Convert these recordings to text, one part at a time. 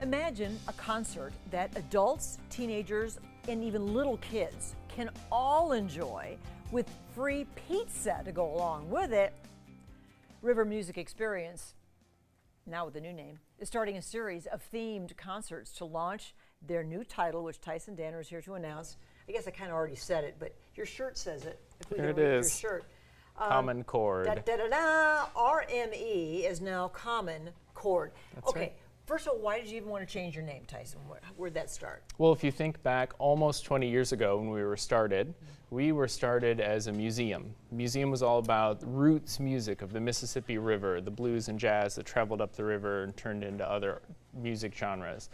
Imagine a concert that adults, teenagers, and even little kids can all enjoy with free pizza to go along with it. River Music Experience, now with a new name, is starting a series of themed concerts to launch their new title, which Tyson Danner is here to announce. I guess I kind of already said it, but your shirt says it. If we There can it read is. Your shirt. Common Chord. RME is now Common Chord. That's okay. right. First of all, why did you even want to change your name, Tyson? Where'd that start? Well, if you think back almost 20 years ago when we were started as a museum. The museum was all about roots music of the Mississippi River, the blues and jazz that traveled up the river and turned into other music genres.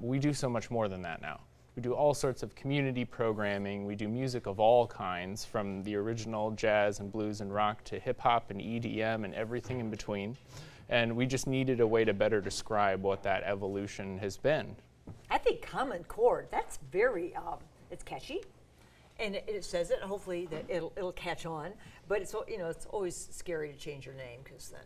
We do so much more than that now. We do all sorts of community programming. We do music of all kinds, from the original jazz and blues and rock to hip hop and EDM and everything in between. And we just needed a way to better describe what that evolution has been. I think Common Chord, that's very, it's catchy. And it says it, hopefully that it'll catch on. But it's, it's always scary to change your name because then,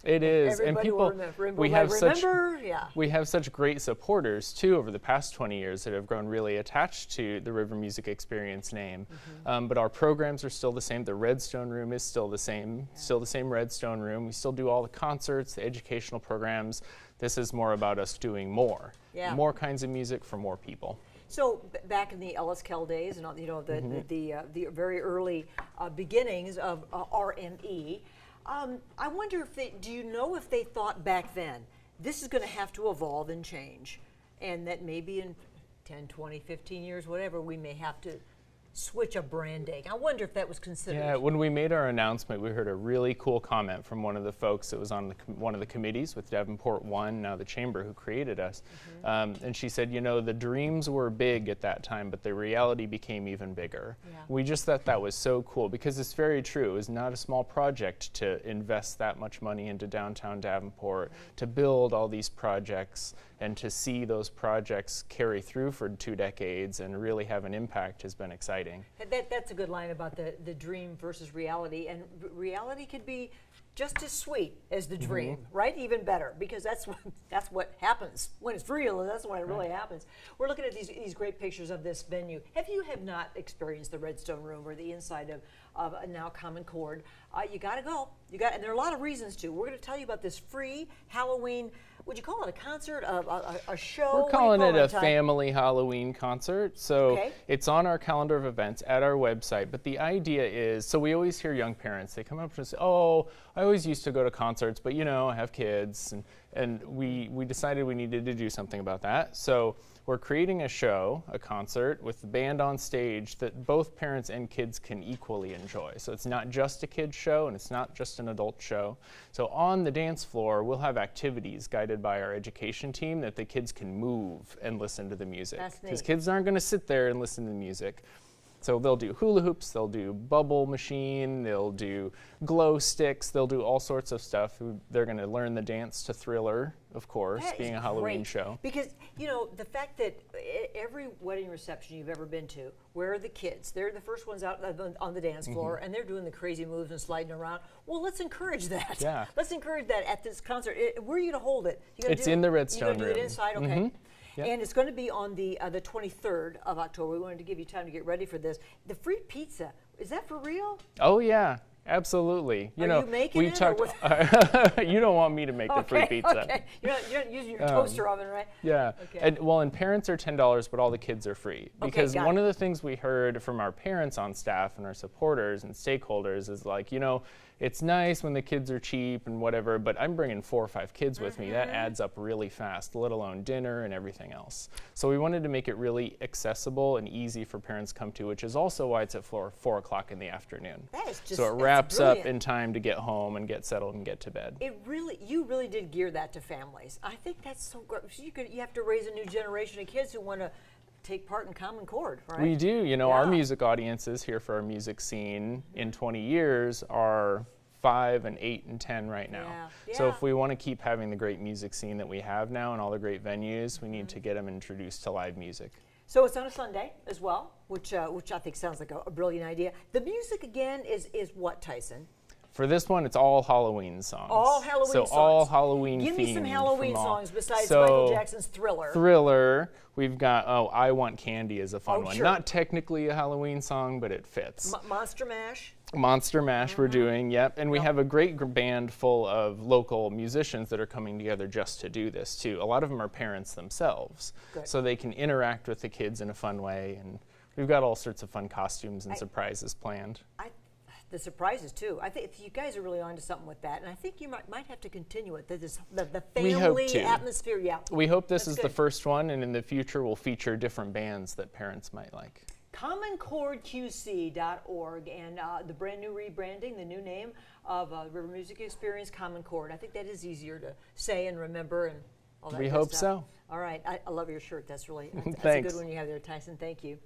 it is, and people, we have such great supporters too over the past 20 years that have grown really attached to the River Music Experience name. But our programs are still the same. The Redstone Room is still the same, still the same Redstone Room. We still do all the concerts, the educational programs. This is more about us doing more, more kinds of music for more people. So back in the Ellis Kell days, and the very early beginnings of RME. I wonder do you know if they thought back then, this is going to have to evolve and change, and that maybe in 10, 20, 15 years, whatever, we may have to switch a branding. I wonder if that was considered. Yeah, when we made our announcement, we heard a really cool comment from one of the folks that was on one of the committees with Davenport One, now the chamber, who created us. And she said, the dreams were big at that time, but the reality became even bigger. Yeah. We just thought that was so cool because it's very true. It was not a small project to invest that much money into downtown Davenport, to build all these projects, and to see those projects carry through for 2 decades and really have an impact has been exciting. That's a good line about the dream versus reality, and reality could be just as sweet as the dream, right? Even better, because that's what happens when it's real, and that's when it really happens. We're looking at these great pictures of this venue. If you have not experienced the Redstone Room or the inside of now Common Chord, you got to go. And there are a lot of reasons to. We're going to tell you about this free Halloween. Would you call it a concert, a show? We're calling it a family Halloween concert. So it's on our calendar of events at our website. But the idea is, so we always hear young parents, they come up and say, oh, I always used to go to concerts, but I have kids. And we decided we needed to do something about that. So we're creating a show, a concert, with the band on stage that both parents and kids can equally enjoy. So it's not just a kids show, and it's not just an adult show. So on the dance floor, we'll have activities guided by our education team that the kids can move and listen to the music. Because kids aren't going to sit there and listen to the music. So they'll do hula hoops, they'll do bubble machine, they'll do glow sticks, they'll do all sorts of stuff. They're going to learn the dance to Thriller, of course, being a Halloween show. Because, the fact that every wedding reception you've ever been to, where are the kids? They're the first ones out on the dance floor, and they're doing the crazy moves and sliding around. Well, let's encourage that. Yeah. Let's encourage that at this concert. Where are you going to hold it? It's in the Redstone Room. You're going to do it inside? Okay. Yep. And it's going to be on the 23rd of October. We wanted to give you time to get ready for this. The free pizza, is that for real? Oh, yeah. Absolutely. Are you making it? You don't want me to make the free pizza. Okay. You're not using your toaster oven, right? Yeah. Okay. And parents are $10, but all the kids are free. Because one of the things we heard from our parents on staff and our supporters and stakeholders is like, it's nice when the kids are cheap and whatever, but I'm bringing 4 or 5 kids with me. That adds up really fast, let alone dinner and everything else. So we wanted to make it really accessible and easy for parents to come to, which is also why it's at 4 o'clock in the afternoon. That is just, so it wraps up in time to get home and get settled and get to bed. You really did gear that to families. I think that's so great. You have to raise a new generation of kids who want to take part in Common Chord, right? We do. Our music audiences here for our music scene in 20 years are 5 and 8 and 10 right now. So if we want to keep having the great music scene that we have now and all the great venues, we need to get them introduced to live music. So it's on a Sunday as well, which I think sounds like a brilliant idea. The music again is what, Tyson? For this one, it's all Halloween songs. All Halloween songs. So all Halloween Give me some Halloween songs besides so, Michael Jackson's Thriller. Thriller. We've got, I Want Candy is a fun one. Sure. Not technically a Halloween song, but it fits. Monster Mash. Monster Mash we're doing, yep. And we have a great band full of local musicians that are coming together just to do this too. A lot of them are parents themselves. Good. So they can interact with the kids in a fun way. And we've got all sorts of fun costumes and surprises planned. The surprises too. I think you guys are really onto something with that, and I think you might have to continue it. The family atmosphere. Yeah. We hope this is the first one, and in the future we'll feature different bands that parents might like. CommonChordQC.org and the brand new rebranding, the new name of River Music Experience, Common Chord. I think that is easier to say and remember and all that. We good hope stuff. so. All right. I love your shirt. That's really that's a Thanks. good one you have there, Tyson. Thank you.